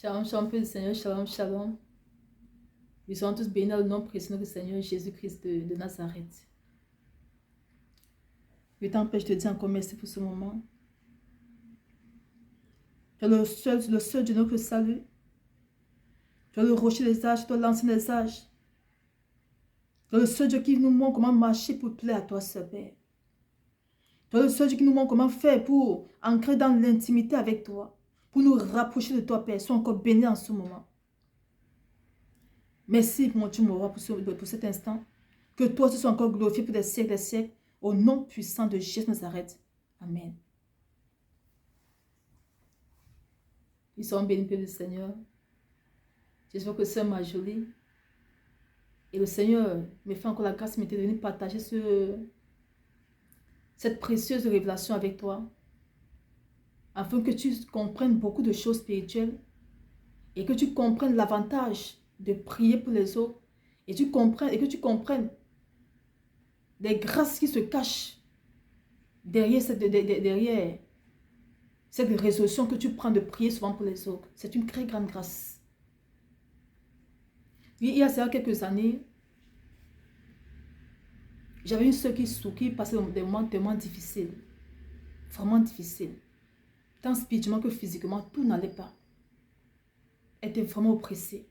Shalom, shalom, Père du Seigneur, shalom, shalom. Nous sommes tous bénis dans le nom précieux du Seigneur Jésus-Christ de Nazareth. Le temps, Père, je te dis encore merci pour ce moment. Tu es le seul de notre salut. Tu es le rocher des âges, tu es l'ancien des âges. Tu es le seul Dieu qui nous montre comment marcher pour plaire à toi, seul Père. Tu es le seul Dieu qui nous montre comment faire pour ancrer dans l'intimité avec toi. Pour nous rapprocher de toi, Père. Sois encore béni en ce moment. Merci, mon Dieu, mon roi, pour cet instant. Que toi, tu sois encore glorifié pour des siècles, au nom puissant de Jésus Nazareth. Amen. Ils sont bénis, Père du Seigneur. J'espère que c'est ma jolie. Et le Seigneur me fait encore la grâce de venir partager cette précieuse révélation avec toi. Afin que tu comprennes beaucoup de choses spirituelles. Et que tu comprennes l'avantage de prier pour les autres. Et que tu comprennes des grâces qui se cachent derrière cette résolution que tu prends de prier souvent pour les autres. C'est une très grande grâce. Oui, il y a quelques années, j'avais une soeur qui passait des moments tellement difficiles. Vraiment difficiles. Tant spirituellement que physiquement, tout n'allait pas. Elle était vraiment oppressée.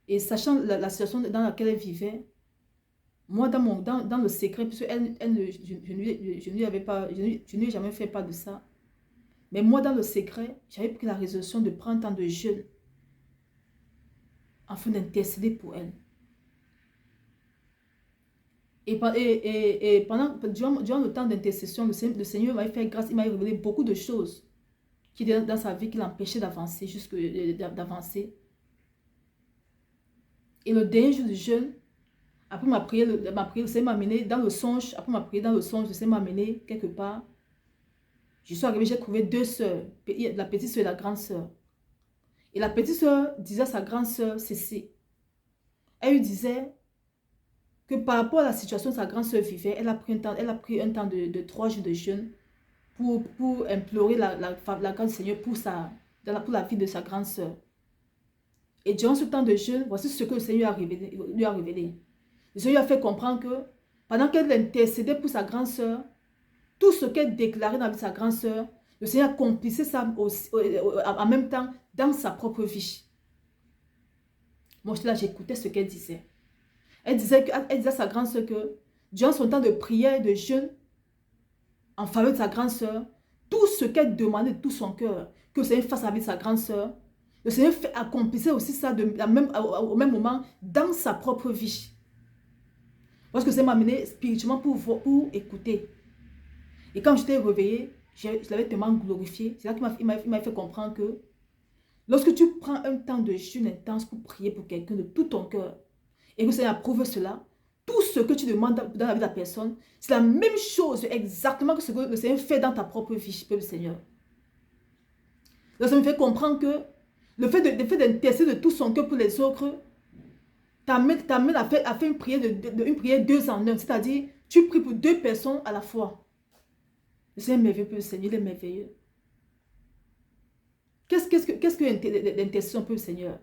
Et sachant la situation dans laquelle elle vivait, moi, dans le secret, puisque je ne lui ai jamais fait part de ça. Mais moi, dans le secret, j'avais pris la résolution de prendre un temps de jeûne afin d'intercéder pour elle. Et durant le temps d'intercession, le Seigneur m'avait fait grâce, il m'a révélé beaucoup de choses qui étaient dans sa vie qui l'empêchaient d'avancer, d'avancer. Et le dernier jour du jeûne, après ma prière, le Seigneur m'a amené dans le songe. Après ma prière dans le songe, le Seigneur m'a amené quelque part. Je suis arrivée, j'ai trouvé deux sœurs, la petite sœur et la grande sœur. Et la petite sœur disait à sa grande sœur, Cécile, elle lui disait que par rapport à la situation que sa grande sœur vivait, elle a pris un temps de 3 jours de jeûne pour implorer la grâce du Seigneur pour la vie de sa grande sœur. Et durant ce temps de jeûne, voici ce que le Seigneur lui a révélé. Le Seigneur lui a fait comprendre que pendant qu'elle intercédait pour sa grande sœur, tout ce qu'elle déclarait dans la vie de sa grande sœur, le Seigneur accomplissait ça en même temps dans sa propre vie. Moi, là, j'écoutais ce qu'elle disait. Elle disait à sa grande sœur que durant son temps de prière et de jeûne, en faveur de sa grande sœur, tout ce qu'elle demandait de tout son cœur, que le Seigneur fasse avec sa grande sœur, le Seigneur accomplissait aussi ça au même moment dans sa propre vie. Parce que ça m'a amené spirituellement pour écouter. Et quand j'étais réveillée, je l'avais tellement glorifié. C'est là qu'il m'a fait comprendre que lorsque tu prends un temps de jeûne intense pour prier pour quelqu'un de tout ton cœur, et que le Seigneur approuve cela, tout ce que tu demandes dans la vie de la personne, c'est la même chose exactement que ce que le Seigneur fait dans ta propre vie, le Seigneur. Le Seigneur me fait comprendre que le fait d'intercéder de tout son cœur pour les autres, t'amène à faire une prière, une prière 2 en 1. C'est-à-dire, tu pries pour 2 personnes à la fois. Le Seigneur est merveilleux, le Seigneur, il est merveilleux. Qu'est-ce que l'intercession pour le Seigneur?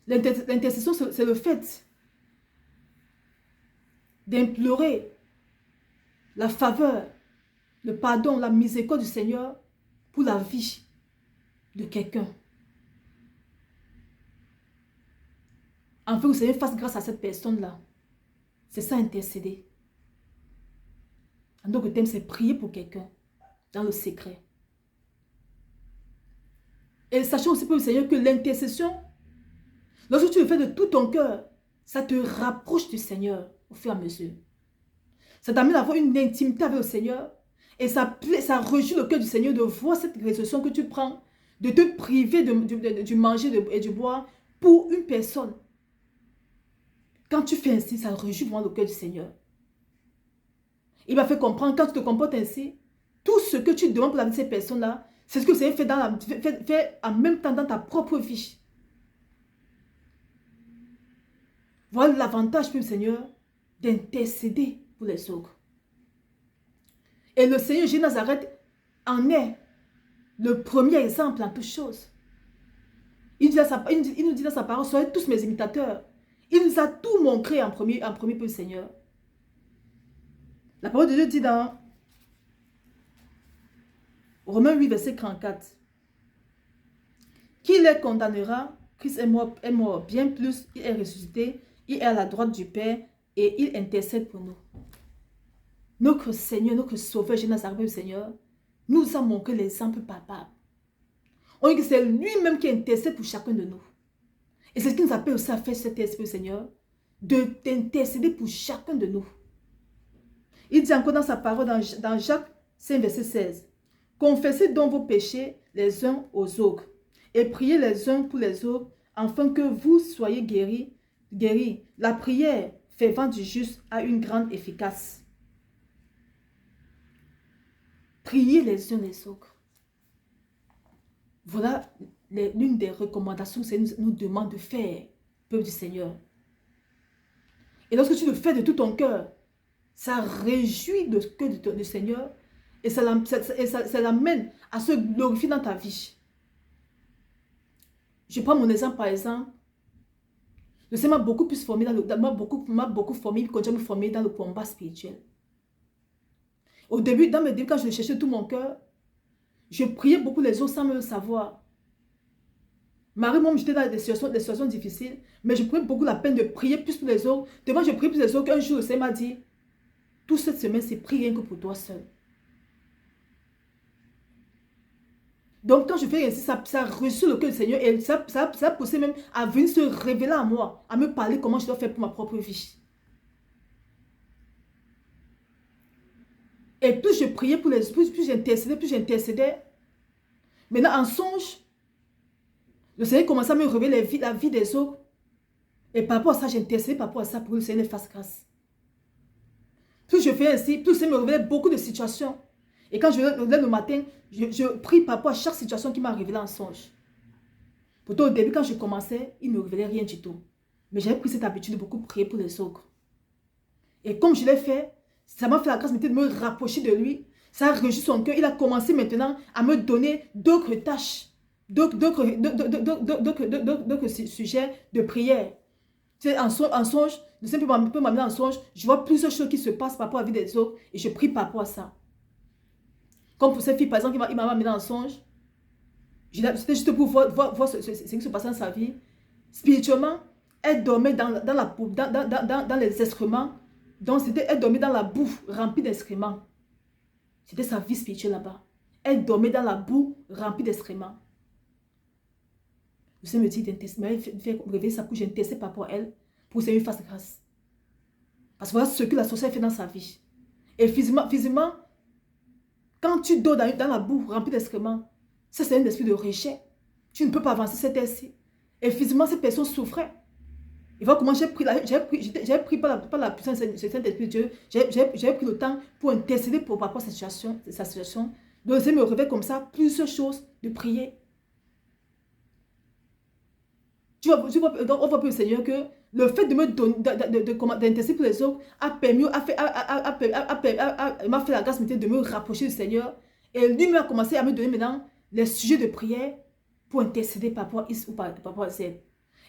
L'intercession, c'est le fait d'implorer la faveur, le pardon, la miséricorde du Seigneur pour la vie de quelqu'un. Afin que le Seigneur fasse grâce à cette personne-là. C'est ça, intercéder. En d'autres termes, c'est prier pour quelqu'un dans le secret. Et sachant aussi pour le Seigneur que l'intercession, lorsque tu le fais de tout ton cœur, ça te rapproche du Seigneur au fur et à mesure. Ça t'amène à avoir une intimité avec le Seigneur. Et ça réjouit le cœur du Seigneur de voir cette résolution que tu prends, de te priver du manger et du boire pour une personne. Quand tu fais ainsi, ça réjouit vraiment le cœur du Seigneur. Il m'a fait comprendre, quand tu te comportes ainsi, tout ce que tu demandes pour la vie de ces personnes-là, c'est ce que le Seigneur fait en même temps dans ta propre vie. Voilà l'avantage pour le Seigneur d'intercéder pour les autres. Et le Seigneur Jésus Nazareth en est le premier exemple en toutes choses. Il nous dit dans sa parole, soyez tous mes imitateurs. Il nous a tout montré en premier peu, Seigneur. La parole de Dieu dit dans Romains 8, verset 34. Qui les condamnera? Christ est mort, bien plus, il est ressuscité, il est à la droite du Père et il intercède pour nous. Notre Seigneur, notre Sauveur, Jésus, Seigneur, nous a montré l'exemple palpable. On dit que c'est lui-même qui intercède pour chacun de nous. Et c'est ce qui nous appelle aussi à faire cet esprit, Seigneur, d'intercéder pour chacun de nous. Il dit encore dans sa parole, dans Jacques 5, verset 16, confessez donc vos péchés les uns aux autres et priez les uns pour les autres, afin que vous soyez guéris. La prière fervente du juste a une grande efficace. Priez les uns les autres. Voilà l'une des recommandations que nous demande de faire, peuple du Seigneur. Et lorsque tu le fais de tout ton cœur, ça réjouit le cœur du Seigneur et ça l'amène à se glorifier dans ta vie. Je prends mon exemple par exemple. Le Seigneur m'a beaucoup plus formé m'a beaucoup formé, il continue à me former dans le combat spirituel. Au début, dans mes débuts, quand je le cherchais de tout mon cœur, je priais beaucoup les autres sans me le savoir. Marie, moi, j'étais dans des situations difficiles, mais je prenais beaucoup la peine de prier plus pour les autres. Devant, je priais pour les autres. Un jour, le Seigneur m'a dit, toute cette semaine, c'est prier rien que pour toi seul. Donc, quand je fais ainsi, ça a reçu le cœur du Seigneur et ça a poussé même à venir se révéler à moi, à me parler comment je dois faire pour ma propre vie. Et plus je priais pour les autres, plus j'intercédais. Maintenant, en songe, le Seigneur commençait à me révéler la vie des autres. Et par rapport à ça, j'intercédais par rapport à ça pour que le Seigneur fasse grâce. Plus je fais ainsi, plus le Seigneur me révélait beaucoup de situations. Et quand je me lève le matin, je prie par rapport à chaque situation qui m'a révélé en songe. Pourtant, au début, quand je commençais, il ne me révélait rien du tout. Mais j'avais pris cette habitude de beaucoup prier pour les autres. Et comme je l'ai fait, ça m'a fait la grâce de me rapprocher de lui. Ça a réjoui son cœur. Il a commencé maintenant à me donner d'autres tâches, d'autres sujets de prière. Tu sais, en songe, le Seigneur peut m'amener en songe. Je vois plusieurs choses qui se passent par rapport à la vie des autres et je prie par rapport à ça. Comme pour cette fille, par exemple, il m'a amené en songe. C'était juste pour voir ce qui se passait dans sa vie. Spirituellement, elle dormait dans les excréments. Donc, elle dormait dans la boue remplie d'excréments. C'était sa vie spirituelle là-bas. Elle dormait dans la boue remplie d'excréments. Le Seigneur me dit m'avait fait réveiller ça pour que j'intercède par rapport à elle, pour que le Seigneur lui fasse grâce. Parce que voilà ce que la sorcière fait dans sa vie. Et physiquement, quand tu dors dans la boue remplie d'excréments, ça c'est un esprit de rejet. Tu ne peux pas avancer cette terre-ci. Et physiquement, cette personne souffrait. Et voilà comment j'ai pris par la puissance de Saint-Esprit de Dieu, j'ai pris le temps pour intercéder par rapport à sa situation. Donc, le Seigneur me révèle comme ça plusieurs choses de prier. On voit plus le Seigneur que le fait de me donner, d'intercéder pour les autres a permis, m'a fait la grâce de me rapprocher du Seigneur. Et lui-même a commencé à me donner maintenant les sujets de prière pour intercéder par rapport à Is ou par rapport à Z.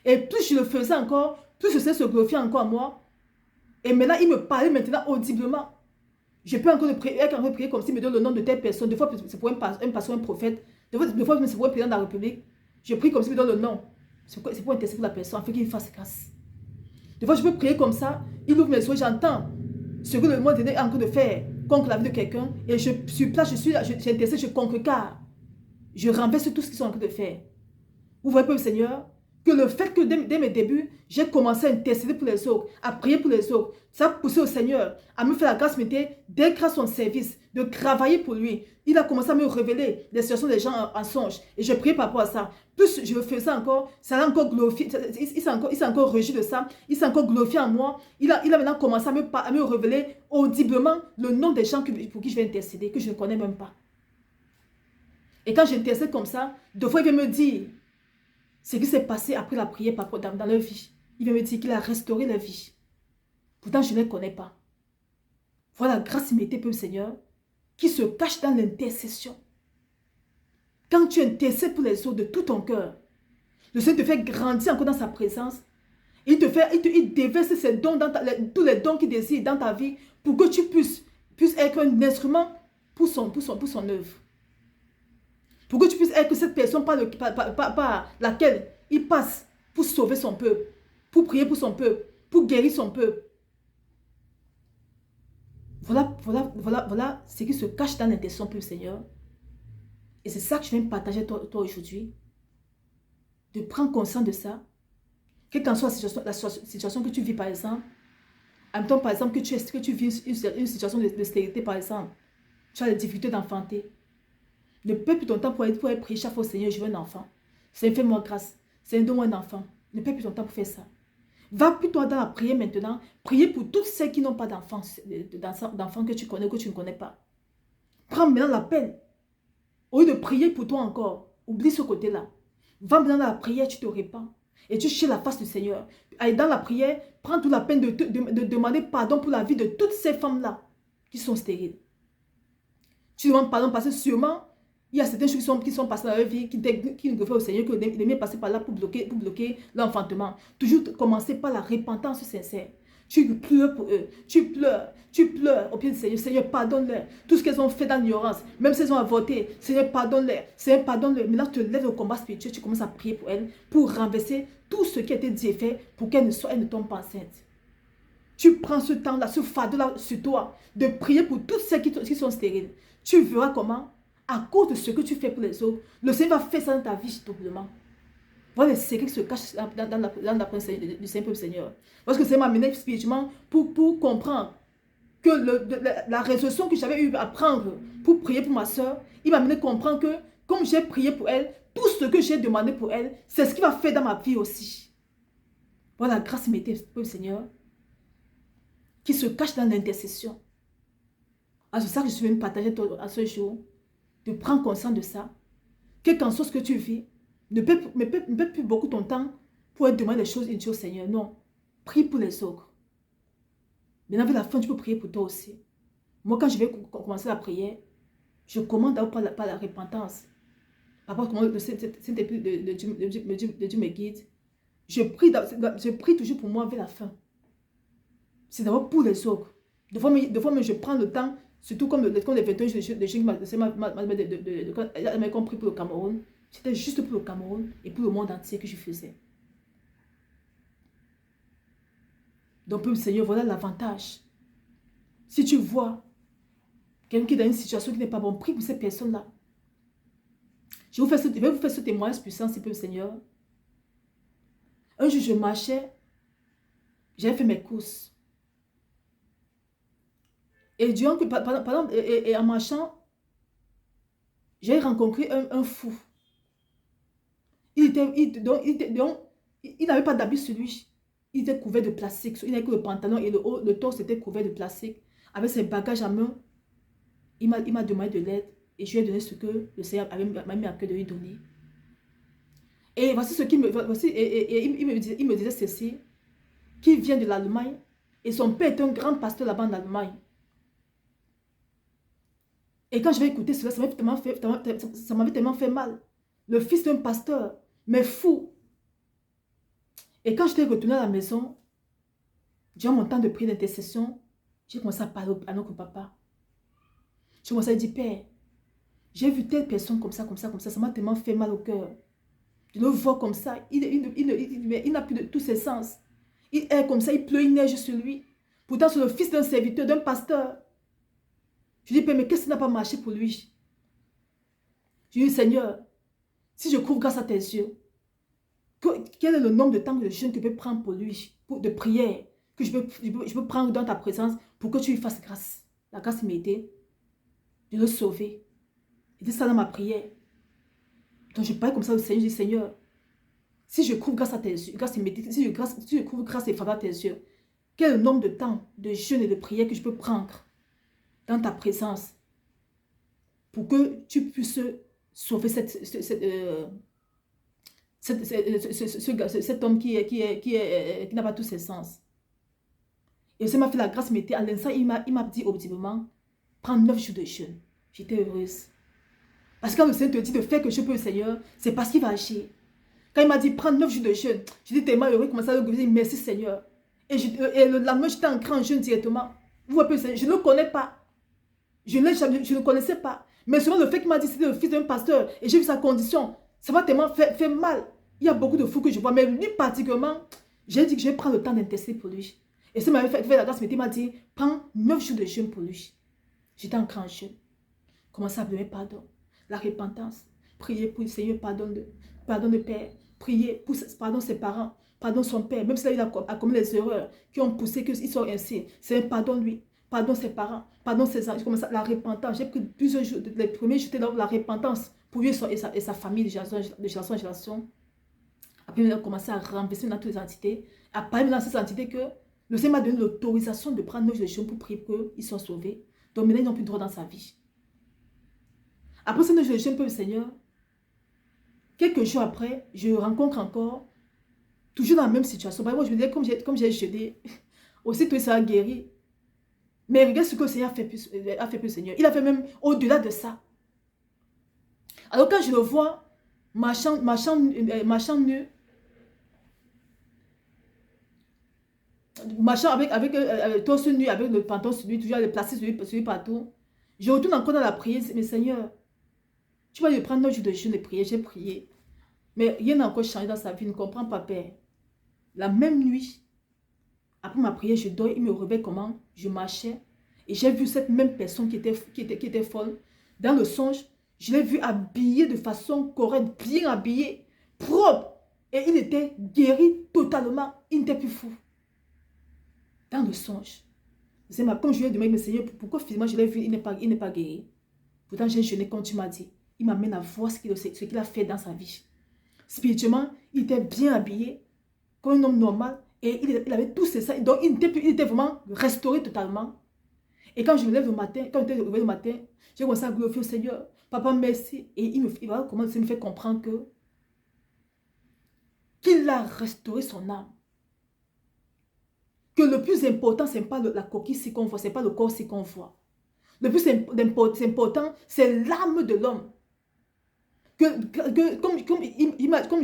Et plus je le faisais encore, plus le Seigneur se glorifiait encore à moi. Et maintenant, il me parlait maintenant audiblement. Je peux encore prier comme s'il me donne le nom de telle personne. Des fois, c'est pour un pasteur, un prophète. Des fois, c'est pour un président de la République. Je prie comme s'il me donne le nom. C'est pour intercéder pour la personne, afin qu'il fasse grâce. Des fois, je peux prier comme ça. Il ouvre mes yeux, j'entends ce que le monde est en train de faire contre la vie de quelqu'un. Et je suis là, j'intercède, je contrecarre. Je renverse tout ce qu'ils sont en train de faire. Vous voyez, peuple Seigneur, que le fait que dès mes débuts, j'ai commencé à intercéder pour les autres, à prier pour les autres, ça a poussé au Seigneur à me faire la grâce d'être son service, de travailler pour lui. Il a commencé à me révéler les situations des gens en songe. Et je priais par rapport à ça. Plus je le faisais encore, ça l'a encore glorifié. Il s'est encore réjoui de ça. Il s'est encore glorifié en moi. Il a maintenant commencé à me révéler audiblement le nom des gens pour qui je vais intercéder, que je ne connais même pas. Et quand j'intercède comme ça, deux fois il vient me dire ce qui s'est passé après la prière dans leur vie. Il vient me dire qu'il a restauré leur vie. Pourtant, je ne les connais pas. Voilà la grâce immédiate, peuple Seigneur, qui se cache dans l'intercession. Quand tu intercèdes pour les autres de tout ton cœur, le Seigneur te fait grandir encore dans sa présence. Il déverse ses dons tous les dons qu'il désire dans ta vie pour que tu puisses être un instrument pour son œuvre. Pour que tu puisses être cette personne par laquelle il passe pour sauver son peuple, pour prier pour son peuple, pour guérir son peuple. Voilà ce qui se cache dans l'intention pour le Seigneur. Et c'est ça que je viens partager toi aujourd'hui. De prendre conscience de ça. Quelle qu'en soit la situation que tu vis, par exemple. En même temps, par exemple, que tu vis une situation de stérilité, par exemple. Tu as des difficultés d'enfanter. Ne perds plus ton temps pour aller prier chaque fois au Seigneur, je veux un enfant. Seigneur, fais-moi grâce. Seigneur, donne-moi un enfant. Ne perds plus ton temps pour faire ça. Va plutôt dans la prière maintenant. Prier pour toutes celles qui n'ont pas d'enfants que tu connais ou que tu ne connais pas. Prends maintenant la peine. Au lieu de prier pour toi encore, oublie ce côté-là. Va maintenant dans la prière, tu te répands. Et tu cherches la face du Seigneur. Allez dans la prière, prends toute la peine de demander pardon pour la vie de toutes ces femmes-là qui sont stériles. Tu demandes pardon parce que sûrement, il y a certaines choses qui sont passées dans leur vie qui ne devraient au Seigneur que les miens passer par là pour bloquer l'enfantement. Toujours commencer par la repentance sincère. Tu pleures pour eux. Tu pleures au pied du Seigneur. Seigneur, pardonne-leur. Tout ce qu'elles ont fait dans l'ignorance, même si elles ont avorté, Seigneur, pardonne-leur. Seigneur, pardonne-leur. Maintenant, tu te lèves au combat spirituel, tu commences à prier pour elles, pour renverser tout ce qui a été dit et fait pour qu'elles ne tombent pas enceintes. Tu prends ce temps-là, ce fardeau-là sur toi, de prier pour toutes celles qui sont stériles. Tu verras comment, à cause de ce que tu fais pour les autres, le Seigneur va faire ça dans ta vie doublement. Voilà les secrets qui se cachent dans la présence du Seigneur. Parce que c'est m'a amené spirituellement pour comprendre que la résolution que j'avais eu à prendre pour prier pour ma soeur, il m'a amené à comprendre que comme j'ai prié pour elle, tout ce que j'ai demandé pour elle, c'est ce qu'il va faire dans ma vie aussi. Voilà la grâce m'était pour le Seigneur qui se cache dans l'intercession. C'est ça que je suis venue partager à ce jour, de prendre conscience de ça. Quel qu'en soit ce que tu vis, ne perds plus beaucoup ton temps pour demander des choses inutiles au Seigneur. Non. Prie pour les autres. Maintenant, vers la fin, tu peux prier pour toi aussi. Moi, quand je vais commencer la prière, je commande d'abord par la repentance. Par rapport à comment le Saint-Esprit de Dieu me guide. Je prie toujours pour moi vers la fin. C'est d'abord pour les autres. Des fois, même, je prends le temps, surtout comme les 21 jours de juin, elle m'a compris pour le Cameroun. C'était juste pour le Cameroun et pour le monde entier que je faisais. Donc, le Seigneur, voilà l'avantage. Si tu vois quelqu'un qui est dans une situation qui n'est pas bonne, prie pour cette personne-là. Je vais vous faire ce témoignage puissant, s'il peut, le Seigneur. Un jour, je marchais, j'avais fait mes courses. Et durant en marchant, j'ai rencontré un fou. Il n'avait pas d'habit sur lui. Il était couvert de plastique. Il n'avait que le pantalon et le torse était couvert de plastique. Avec ses bagages à main, il m'a demandé de l'aide. Et je lui ai donné ce que le Seigneur m'a mis à cœur de lui donner. Et voici ce qu'il me... il me disait ceci, qu'il vient de l'Allemagne. Et son père est un grand pasteur là-bas en Allemagne. Et quand je vais écouter cela, ça m'avait tellement fait mal. Le fils d'un pasteur, mais fou. Et quand j'étais retourné à la maison, durant mon temps de prière d'intercession, j'ai commencé à parler à notre papa. J'ai commencé à dire, Père, j'ai vu telle personne comme ça, ça m'a tellement fait mal au cœur. Je le vois comme ça, il n'a plus de tous ses sens. Il est comme ça, il pleut, il neige sur lui. Pourtant, c'est le fils d'un serviteur, d'un pasteur. Je dis, Père, mais qu'est-ce qui n'a pas marché pour lui? Je dis, Seigneur, si je couvre grâce à tes yeux, quel est le nombre de temps que je peux prendre pour lui, de prière, que je peux prendre dans ta présence pour que tu lui fasses grâce. La grâce m'aidait de le sauver. Et c'est ça dans ma prière. Donc je parle comme ça au Seigneur, je dis, Seigneur, si je couvre grâce à tes yeux, si je couvre grâce et faveur à tes yeux, quel est le nombre de temps de jeûne et de prière que je peux prendre dans ta présence pour que tu puisses sauver cet homme qui n'a pas tous ses sens. Et ça m'a fait la grâce, mais à l'instant, il m'a dit audiblement, prends 9 jours de jeûne. J'étais heureuse. Parce que quand le Seigneur te dit de faire quelque chose pour le Seigneur, c'est parce qu'il va agir. Quand il m'a dit prends 9 jours de jeûne, j'étais tellement heureux, commencer à dire merci Seigneur. Et le lendemain, j'étais en grand jeûne directement. Vous voyez, je ne le connais pas. Je ne connaissais pas. Mais souvent, le fait qu'il m'a dit que c'était le fils d'un pasteur et j'ai vu sa condition, ça m'a tellement fait mal. Il y a beaucoup de fous que je vois, mais lui particulièrement, j'ai dit que je vais prendre le temps d'intercéder pour lui. Et ça m'avait fait la grâce, mais il m'a dit, prends 9 jours de jeûne pour lui. J'étais en grand jeûne. Commencer à demander pardon. La repentance. Prier pour le Seigneur, pardon de Père. Prier pour pardon ses parents, pardon son père. Même s'il a commis les erreurs qui ont poussé qu'ils soient ainsi. C'est un pardon lui. Pardon ses parents, pardon ses amis, la repentance. J'ai pris plusieurs jours, les premiers jours, c'était la repentance pour lui et sa famille de génération en génération. Après, il a commencé à renverser dans toutes les entités, à parler dans ces entités que le Seigneur m'a donné l'autorisation de prendre nos gens pour prier pour qu'ils soient sauvés. Donc maintenant, ils n'ont plus de droit dans sa vie. Après ces 9 jours pour le Seigneur, quelques jours après, je rencontre encore, toujours dans la même situation. Moi, je me disais, comme j'ai jeûné, aussitôt il sera guéri. Mais regarde ce que le Seigneur a fait pour le Seigneur. Il a fait même au-delà de ça. Alors quand je le vois, marchant nu, marchant avec torse nu, avec le pantalon sur lui, toujours le placer sur lui partout, je retourne encore dans la prière. Mais Seigneur, tu vas lui prendre 9 jours de jeûne et prier. J'ai prié. Mais rien n'a encore changé dans sa vie. Il ne comprend pas, Père. La même nuit, après ma prière, je dors. Il me réveille comment je marchais. Et j'ai vu cette même personne qui était folle. Dans le songe, je l'ai vu habillé de façon correcte, bien habillé, propre. Et il était guéri totalement. Il n'était plus fou. Dans le songe. Comme je lui ai demandé, mais Seigneur, pourquoi finalement je l'ai vu, il n'est pas guéri. Pourtant, j'ai jeûné comme tu m'as dit. Il m'amène à voir ce qu'il a fait dans sa vie. Spirituellement, il était bien habillé, comme un homme normal. Et il avait tous ces ça. Donc, il était vraiment restauré totalement. Et quand je me lève le matin, quand j'étais levé le matin, j'ai commencé à glorifier au Seigneur. Papa, merci. Et il me fait comprendre qu'il a restauré son âme. Que le plus important, ce n'est pas la coquille qu'on voit, ce n'est pas le corps qu'on voit. Le plus important, c'est l'âme de l'homme. Comme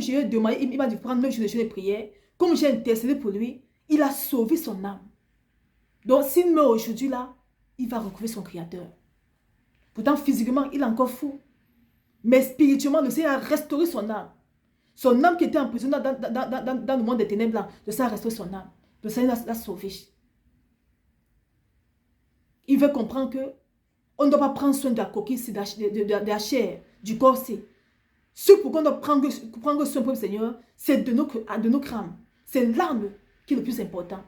je lui ai demandé, il m'a dit prendre 9 jours de jeûne et prière. Comme j'ai intercédé pour lui, il a sauvé son âme. Donc s'il meurt aujourd'hui là, il va retrouver son Créateur. Pourtant, physiquement, il est encore fou. Mais spirituellement, le Seigneur a restauré son âme. Son âme qui était emprisonnée dans le monde des ténèbres, là, le Seigneur a restauré son âme. Le Seigneur l'a sauvé. Il veut comprendre que on ne doit pas prendre soin de la coquille, de la chair, du corps. Ce pour qu'on doit prendre soin pour le Seigneur, c'est de notre âme. C'est l'âme qui est le plus important.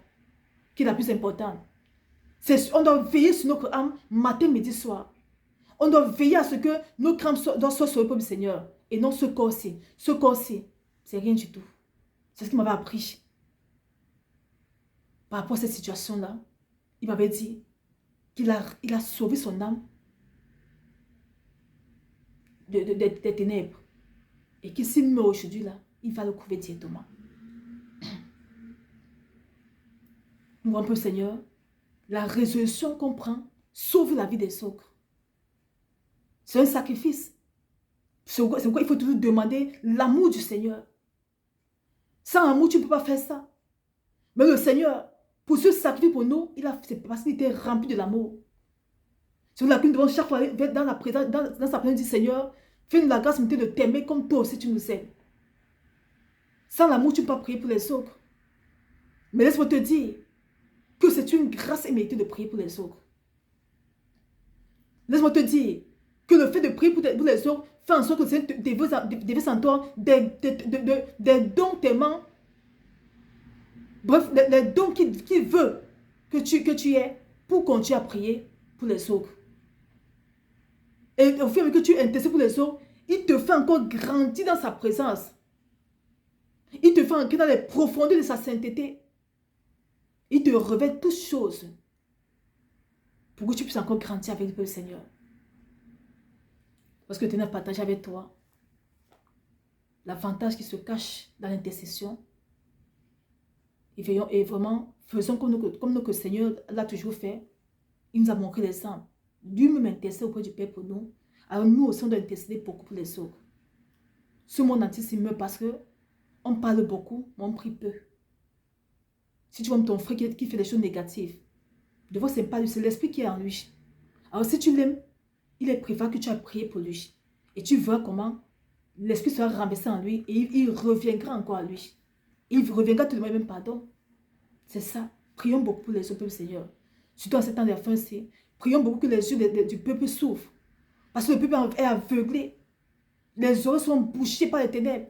Qui est la plus importante. On doit veiller sur notre âme matin, midi, soir. On doit veiller à ce que notre âme soit sauvée pour le Seigneur. Et non ce corps-ci. Ce corps-ci, c'est rien du tout. C'est ce qu'il m'avait appris. Par rapport à cette situation-là, il m'avait dit qu'il a sauvé son âme des ténèbres. Et que s'il meurt aujourd'hui là, il va le couver directement. Nous voyons un peu, Seigneur, la résolution qu'on prend sauve la vie des autres. C'est un sacrifice. C'est pourquoi il faut toujours demander l'amour du Seigneur. Sans amour, tu ne peux pas faire ça. Mais le Seigneur, pour ce sacrifice pour nous, c'est parce qu'il était rempli de l'amour. C'est pour ça que nous devons chaque fois dans sa présence dire Seigneur, fais-nous la grâce de t'aimer comme toi aussi tu nous aimes. Sans l'amour, tu ne peux pas prier pour les autres. Mais laisse-moi te dire que c'est une grâce méritée de prier pour les autres. Laisse-moi te dire que le fait de prier pour les autres fait en sorte que le Seigneur déverse en toi des dons tellement. Bref, les dons qu'il veut que tu aies pour continuer à prier pour les autres. Et au fur et à mesure que tu intercèdes pour les autres, il te fait encore grandir dans sa présence. Il te fait entrer dans les profondeurs de sa sainteté. Il te révèle toutes choses pour que tu puisses encore grandir avec le Seigneur. Parce que tu n'as partagé avec toi l'avantage qui se cache dans l'intercession. Et vraiment, faisons comme notre Seigneur l'a toujours fait. Il nous a montré l'exemple. Lui-même intercède auprès du Père pour nous. Alors nous aussi, on doit intercéder beaucoup pour les autres. Ce monde entier s'y meurt parce que on parle beaucoup, mais on prie peu. Si tu vois ton frère qui fait des choses négatives, de fois, ce n'est pas lui, c'est l'esprit qui est en lui. Alors si tu l'aimes, il est préférable que tu aies prié pour lui. Et tu vois comment l'esprit sera renversé en lui et il reviendra encore à lui. Il reviendra te demander même pardon. C'est ça. Prions beaucoup pour les autres, Seigneur. Surtout en ces temps de fin, prions beaucoup que les yeux du peuple s'ouvrent. Parce que le peuple est aveuglé. Les oreilles sont bouchées par les ténèbres.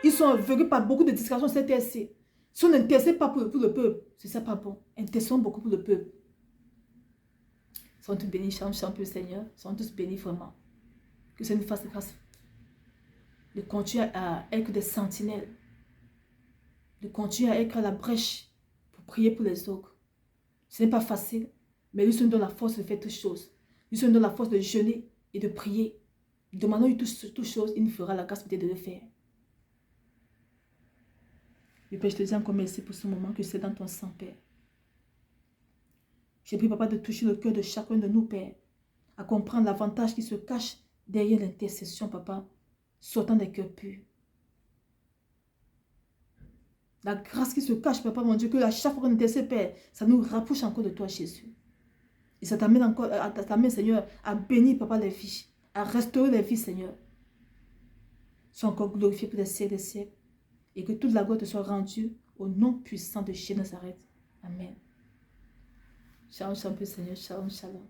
Ils sont aveuglés par beaucoup de distractions cette terre-ci. Si on n'intercède pas pour le peuple, c'est ça pas bon. Intercédons beaucoup pour le peuple. Soyons tous bénis, chantons un peu, Seigneur. Soyons tous bénis vraiment. Que ça nous fasse grâce de continuer à être des sentinelles. De continuer à être à la brèche pour prier pour les autres. Ce n'est pas facile, mais lui se donne la force de faire toutes choses. Lui se donne la force de jeûner et de prier. Demandons-lui toutes choses, il nous fera la grâce de le faire. Et Père, je te dis encore merci pour ce moment que c'est dans ton sang, Père. Je prie, Papa, de toucher le cœur de chacun de nous, Père, à comprendre l'avantage qui se cache derrière l'intercession, Papa, sortant des cœurs purs. La grâce qui se cache, Papa, mon Dieu, que à chaque fois qu'on intercède, Père, ça nous rapproche encore de toi, Jésus. Et ça t'amène encore, Seigneur, à bénir, Papa, les vies, à restaurer les vies, Seigneur. Sois encore glorifié pour les siècles des siècles. Et que toute la gloire te soit rendue au nom puissant de Jésus de Nazareth. Amen. Shalom, shalom, Seigneur. Shalom, shalom.